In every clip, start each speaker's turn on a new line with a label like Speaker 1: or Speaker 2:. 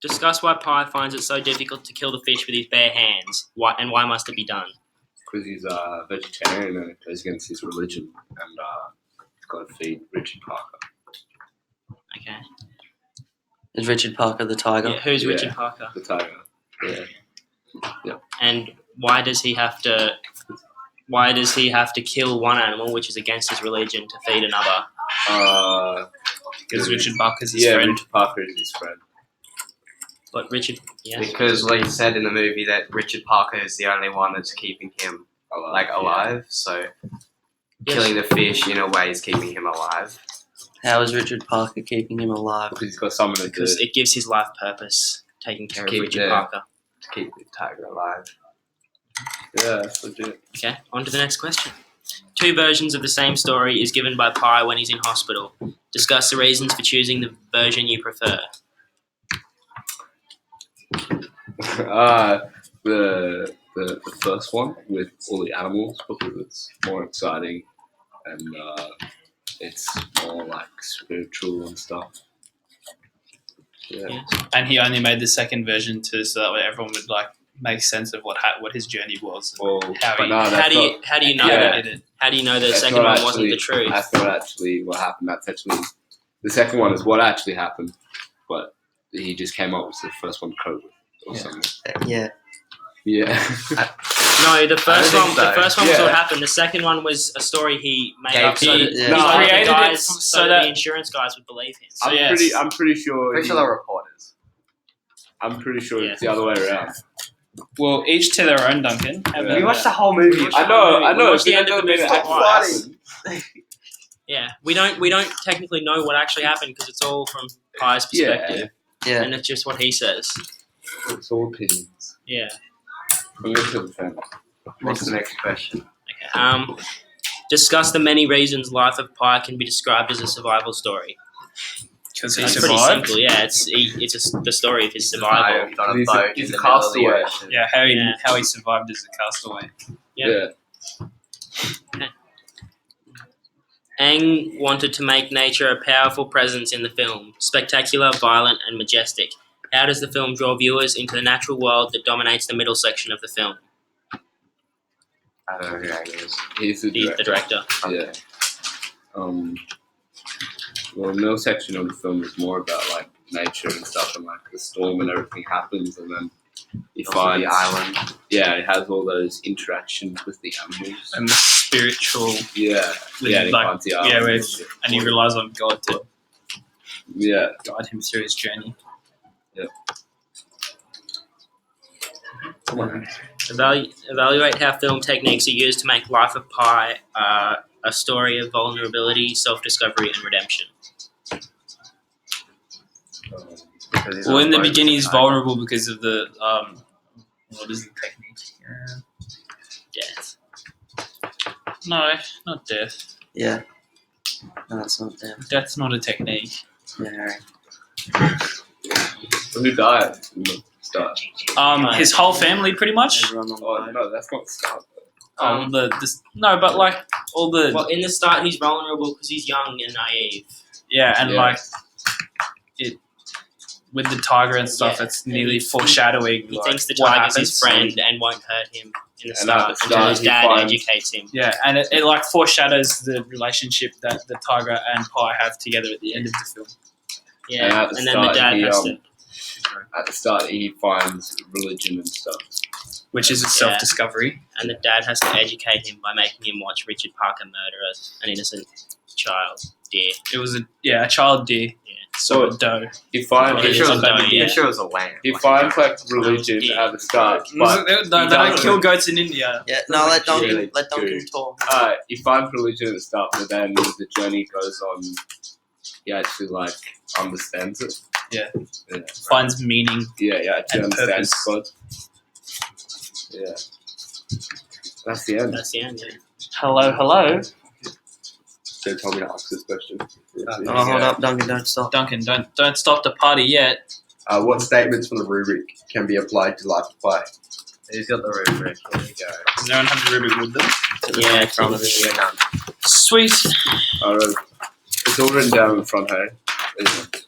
Speaker 1: Discuss why Pi finds it so difficult to kill the fish with his bare hands. Why must it be done?
Speaker 2: Because he's a vegetarian and it goes against his religion, and he's got to feed Richard Parker.
Speaker 1: Okay.
Speaker 3: Is Richard Parker the tiger?
Speaker 1: Yeah, who's Richard Parker?
Speaker 2: The tiger. Yeah.
Speaker 1: And why does he have to? Why does he have to kill one animal, which is against his religion, to feed another?
Speaker 4: Because Richard Parker's his friend.
Speaker 2: Richard Parker is his friend.
Speaker 1: But Richard, yeah.
Speaker 5: Because Lee said in the movie that Richard Parker is the only one that's keeping him alive. So killing the fish in a way is keeping him alive.
Speaker 3: How is Richard Parker keeping him alive?
Speaker 2: Because he's got someone to do.
Speaker 1: Because it gives his life purpose, taking care of Richard Parker.
Speaker 5: To keep the tiger alive.
Speaker 2: Yeah, that's legit.
Speaker 1: Okay, on to the next question. 2 versions of the same story is given by Pi when he's in hospital. Discuss the reasons for choosing the version you prefer.
Speaker 2: The first one with all the animals, because it's more exciting and it's more like spiritual and stuff. Yeah.
Speaker 1: Yes.
Speaker 4: And he only made the second version so that way everyone would make sense of what his journey was.
Speaker 2: Well,
Speaker 1: How do you know that? How do you know the second one wasn't the truth?
Speaker 2: That's not actually what happened. That's actually the second one is what actually happened, but he just came up with the first one code or something.
Speaker 3: Yeah.
Speaker 2: Yeah.
Speaker 1: No, the first one.
Speaker 5: so.
Speaker 1: The first one was what happened. The second one was a story he made up so that,
Speaker 3: He
Speaker 4: created
Speaker 1: the guys,
Speaker 4: it
Speaker 1: so that the insurance guys would believe him.
Speaker 4: So
Speaker 2: I'm pretty sure.
Speaker 5: Pretty sure they're reporters.
Speaker 2: I'm pretty sure it's the other way around.
Speaker 4: Well, each to their own, Duncan.
Speaker 5: We watched the whole movie.
Speaker 2: I know.
Speaker 1: Watch the end of the movie.
Speaker 2: Fighting.
Speaker 1: Yeah, we don't technically know what actually happened because it's all from Pi's perspective,
Speaker 3: Yeah.
Speaker 1: and it's just what he says.
Speaker 2: It's all opinions.
Speaker 1: Yeah.
Speaker 2: I'm going to the family.
Speaker 5: What's the next question?
Speaker 1: Okay. Discuss the many reasons Life of Pi can be described as a survival story.
Speaker 4: Because he
Speaker 1: It's pretty
Speaker 4: survived.
Speaker 1: simple. Yeah, it's the story of his survival.
Speaker 5: On a boat
Speaker 2: He's
Speaker 5: in
Speaker 2: a
Speaker 5: the middle of the
Speaker 2: castaway.
Speaker 5: ocean.
Speaker 4: Yeah, how he survived as a castaway.
Speaker 1: Yeah. Aang wanted to make nature a powerful presence in the film, spectacular, violent, and majestic. How does the film draw viewers into the natural world that dominates the middle section of the film?
Speaker 5: I don't know who that is.
Speaker 2: He's the
Speaker 1: He's the director.
Speaker 2: Yeah. Well, the middle section of the film is more about like nature and stuff, and like the storm and everything happens, and then he finds
Speaker 5: the island.
Speaker 2: Yeah, it has all those interactions with the animals.
Speaker 4: And the spiritual.
Speaker 2: Yeah,
Speaker 4: He
Speaker 2: he
Speaker 4: like,
Speaker 2: finds the island.
Speaker 4: and he relies on God to
Speaker 2: Yeah.
Speaker 4: guide him through his journey.
Speaker 1: Evaluate how film techniques are used to make Life of Pi a story of vulnerability, self-discovery, and redemption.
Speaker 4: Well, in the beginning, he's vulnerable because of the what is the technique?
Speaker 1: Death.
Speaker 4: No, not death.
Speaker 3: Yeah. No, that's not them.
Speaker 4: Death's not a technique.
Speaker 3: Yeah.
Speaker 2: Who died in the start?
Speaker 4: His whole family, pretty much.
Speaker 3: Everyone on the
Speaker 2: Oh
Speaker 3: boat.
Speaker 2: no, that's not the start.
Speaker 4: No, but like all the
Speaker 1: Well, in the start, he's vulnerable because he's young and naive.
Speaker 4: like it with the tiger and stuff.
Speaker 1: Yeah.
Speaker 4: It's nearly foreshadowing.
Speaker 1: He
Speaker 4: like,
Speaker 1: thinks the
Speaker 4: what
Speaker 1: tiger's his
Speaker 4: happens.
Speaker 1: friend and won't hurt him in the
Speaker 2: And at the
Speaker 1: start until
Speaker 2: start,
Speaker 1: his
Speaker 2: he
Speaker 1: dad
Speaker 2: finds-
Speaker 1: educates him.
Speaker 4: Yeah, and it like foreshadows the relationship that the tiger and Pi have together at the end of the film.
Speaker 2: And
Speaker 1: Yeah,
Speaker 2: at the
Speaker 1: and then the
Speaker 2: start,
Speaker 1: dad
Speaker 2: he,
Speaker 1: has to.
Speaker 2: At the start, he finds religion and stuff.
Speaker 4: Which is a self-discovery.
Speaker 1: And the dad has to educate him by making him watch Richard Parker murder an innocent child deer.
Speaker 4: It was a child deer.
Speaker 1: Yeah.
Speaker 4: So a doe.
Speaker 2: He finds
Speaker 1: It is a doe, yeah.
Speaker 5: I'm sure it was a lamb.
Speaker 2: he finds like religion at the start, but
Speaker 4: They don't kill goats in India.
Speaker 3: Yeah, no, let Duncan,
Speaker 2: Really
Speaker 3: let Duncan
Speaker 2: good.
Speaker 3: talk.
Speaker 2: he finds religion at the start, but then as the journey goes on, he actually like understands it.
Speaker 4: Yeah.
Speaker 2: Yeah.
Speaker 4: Finds meaning.
Speaker 2: Yeah, he actually
Speaker 4: And
Speaker 2: understands
Speaker 4: purpose.
Speaker 2: God. Yeah. That's the end.
Speaker 1: That's the end. Yeah.
Speaker 4: Hello.
Speaker 2: So tell me to ask this question.
Speaker 3: Oh, hold up, Duncan, don't stop.
Speaker 4: Duncan, don't stop the party yet.
Speaker 6: What statements from the rubric can be applied to Life of Pi?
Speaker 5: He's got the rubric. Here we go.
Speaker 4: Does no one have the rubric with them?
Speaker 1: Yeah, it's on the
Speaker 4: Sweet.
Speaker 2: It's all written down in the front, hey? Isn't it?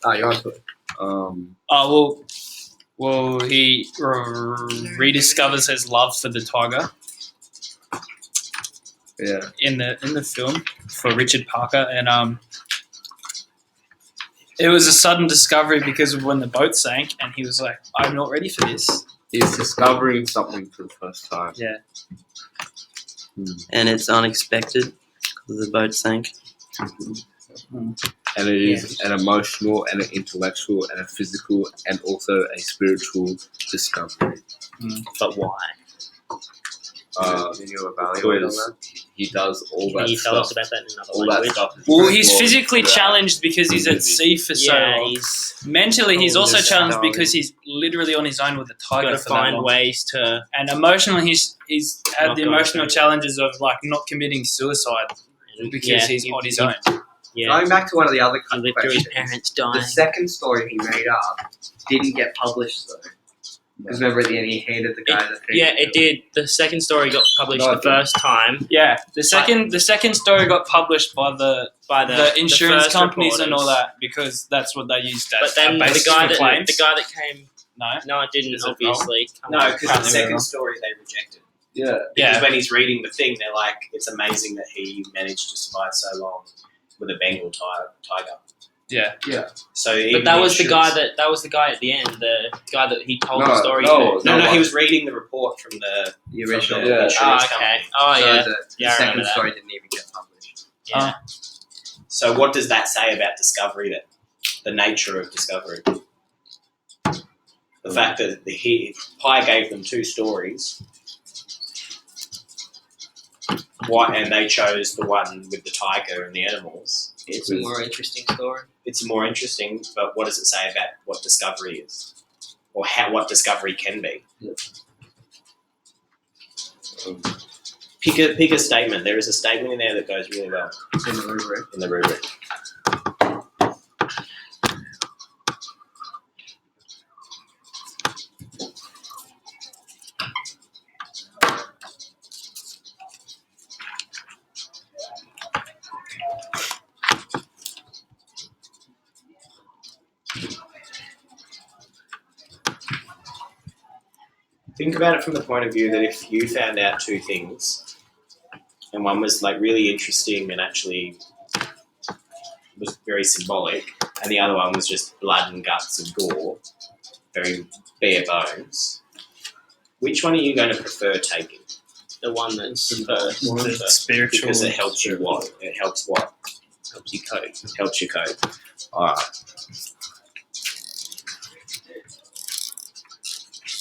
Speaker 6: Oh, you answered it.
Speaker 4: Well, he rediscovers his love for the tiger
Speaker 2: Yeah.
Speaker 4: in the film for Richard Parker, and it was a sudden discovery because of when the boat sank, and he was like, "I'm not ready for this."
Speaker 2: He's discovering something for the first time.
Speaker 4: Yeah.
Speaker 3: And it's unexpected because the boat sank.
Speaker 2: And it is an emotional and an intellectual and a physical and also a spiritual discovery.
Speaker 1: But why?
Speaker 5: Did you evaluate on
Speaker 2: Because
Speaker 5: that?
Speaker 2: he does all
Speaker 1: Can
Speaker 2: that
Speaker 1: you tell us
Speaker 2: stuff.
Speaker 1: about that in another
Speaker 2: All that
Speaker 1: language?
Speaker 2: stuff.
Speaker 4: Well, he's
Speaker 2: More
Speaker 4: physically
Speaker 2: throughout.
Speaker 4: challenged because he's at sea for so
Speaker 1: Yeah,
Speaker 4: long.
Speaker 1: he's
Speaker 4: Mentally, he's also
Speaker 3: this
Speaker 4: challenged
Speaker 3: dog.
Speaker 4: because he's literally on his own with a
Speaker 1: got
Speaker 4: tiger
Speaker 1: to
Speaker 4: for that
Speaker 1: find
Speaker 4: long.
Speaker 1: ways to.
Speaker 4: And emotionally, he's had
Speaker 1: Not
Speaker 4: the
Speaker 1: going
Speaker 4: emotional
Speaker 1: through.
Speaker 4: challenges of like not committing suicide because he's on his own.
Speaker 1: Yeah,
Speaker 5: Going back to one of the other
Speaker 1: he lived through his
Speaker 5: questions,
Speaker 1: parents
Speaker 5: the
Speaker 1: dying.
Speaker 5: second story he made up didn't get published though. Because remember at the end he hated the guy that.
Speaker 1: Yeah, it did. The second story got published
Speaker 2: No,
Speaker 1: the first time
Speaker 4: Yeah, the second story got published by the
Speaker 1: by
Speaker 4: the insurance
Speaker 1: first
Speaker 4: companies and all
Speaker 1: reporters.
Speaker 4: that because that's what they used as
Speaker 1: But then
Speaker 4: a
Speaker 1: the
Speaker 4: basis
Speaker 1: guy
Speaker 4: for claims.
Speaker 1: came.
Speaker 4: No.
Speaker 1: No, it didn't.
Speaker 4: Is it
Speaker 1: Obviously. Come
Speaker 7: No,
Speaker 1: on.
Speaker 7: because the
Speaker 4: Apparently
Speaker 7: second
Speaker 4: wrong.
Speaker 7: story they rejected.
Speaker 2: Yeah.
Speaker 7: Because
Speaker 4: Yeah.
Speaker 7: when he's reading the thing, they're like, it's amazing that he managed to survive so long with a Bengal tiger.
Speaker 4: Yeah.
Speaker 7: So
Speaker 1: But
Speaker 7: even
Speaker 1: that
Speaker 7: the
Speaker 1: was the
Speaker 7: insurance-
Speaker 1: guy that was the guy at the end, the guy that he told the
Speaker 2: No,
Speaker 1: story
Speaker 2: no,
Speaker 1: to.
Speaker 7: No,
Speaker 2: but-
Speaker 7: he was reading the report from the
Speaker 5: original.
Speaker 7: from the
Speaker 2: Yeah.
Speaker 7: insurance
Speaker 1: Oh, okay.
Speaker 7: company.
Speaker 1: Oh,
Speaker 5: So
Speaker 1: yeah.
Speaker 5: the
Speaker 1: Yeah, I
Speaker 5: second
Speaker 1: remember that.
Speaker 5: story didn't even get published.
Speaker 1: Yeah.
Speaker 7: So what does that say about discovery? That the nature of discovery, the fact that Pi gave them two stories. Why, and they chose the one with the tiger and the animals.
Speaker 1: It's a more interesting story.
Speaker 7: It's more interesting, but what does it say about what discovery is, or what discovery can be? Pick a statement. There is a statement in there that goes really well
Speaker 5: In the rubric.
Speaker 7: in the rubric. Think about it from the point of view that if you found out two things, and one was like really interesting and actually was very symbolic, and the other one was just blood and guts and gore, very bare bones, which one are you going to prefer taking?
Speaker 1: The one that's the first.
Speaker 4: The spiritual.
Speaker 7: Because it helps you what? It helps what?
Speaker 1: Helps you cope.
Speaker 7: It helps you cope. Alright.